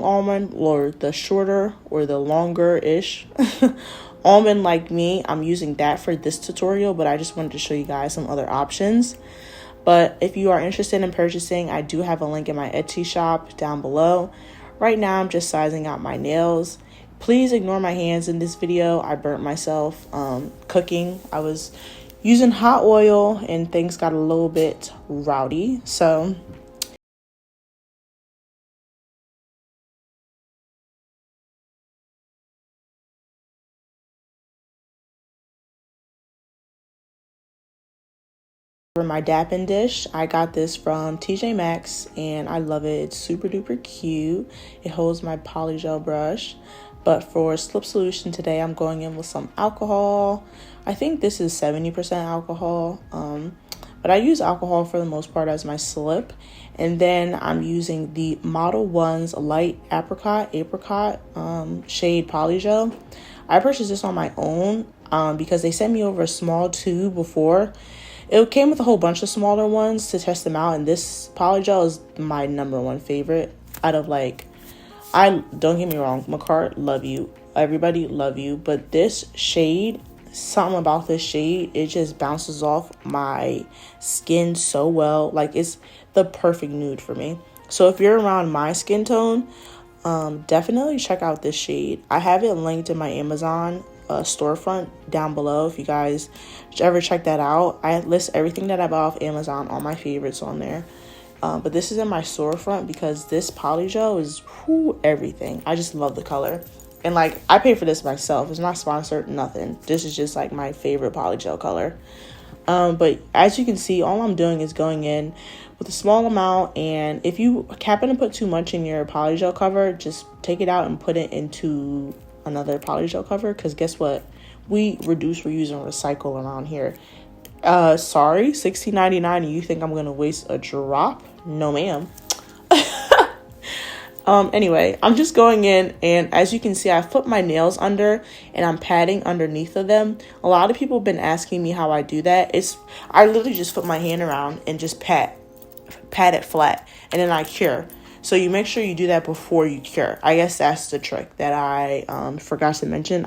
almond, or the shorter or the longer-ish almond like me, I'm using that for this tutorial, but I just wanted to show you guys some other options. But if you are interested in purchasing, I do have a link in my Etsy shop down below. Right now, I'm just sizing out my nails. Please ignore my hands in this video. I burnt myself cooking. I was using hot oil and things got a little bit rowdy. So for my dapping dish, I got this from TJ Maxx and I love it. It's super duper cute. It holds my polygel brush. But for slip solution today, I'm going in with some alcohol. I think this is 70% alcohol. But I use alcohol for the most part as my slip. And then I'm using the Model 1's Light Apricot shade polygel. I purchased this on my own because they sent me over a small tube before. It came with a whole bunch of smaller ones to test them out, and this polygel is my #1 favorite out of don't get me wrong, MAKARRT, love you. Everybody love you. But this shade, something about this shade, it just bounces off my skin so well. Like, it's the perfect nude for me. So if you're around my skin tone, definitely check out this shade. I have it linked in my Amazon storefront down below if you guys ever check that out. I list everything that I bought off Amazon, all my favorites on there. But this is in my storefront because this polygel is everything. I just love the color. And like, I pay for this myself. It's not sponsored, nothing. This is just like my favorite polygel color. But as you can see, all I'm doing is going in with a small amount. And if you happen to put too much in your polygel cover, just take it out and put it into another polygel cover. Because guess what? We reduce, reuse, and recycle around here. Sorry, $16.99 and you think I'm gonna waste a drop? No, ma'am. Anyway, I'm just going in, and as you can see, I've put my nails under and I'm patting underneath of them. A lot of people have been asking me how I do that. I literally just put my hand around and just pat it flat, and then I cure. So you make sure you do that before you cure. I guess that's the trick that I forgot to mention.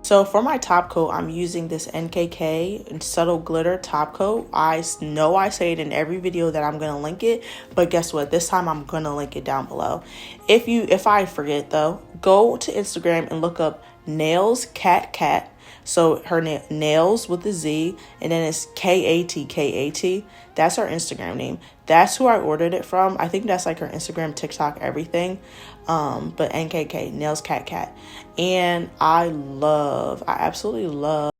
So for my top coat, I'm using this NKK Subtle Glitter top coat. I know I say it in every video that I'm going to link it, but guess what? This time I'm going to link it down below. If I forget though, go to Instagram and look up Nails Cat Cat. So her nails with the Z, and then it's KAT. That's her Instagram name. That's who I ordered it from. I think that's like her Instagram, TikTok, everything. But NKK, Nails Cat Cat. And I absolutely love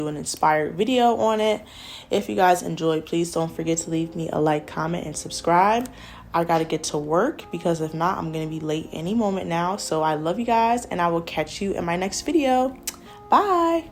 an inspired video on it. If you guys enjoyed, please don't forget to leave me a like, comment, and subscribe. I gotta get to work because if not, I'm gonna be late any moment now. So I love you guys, and I will catch you in my next video. Bye.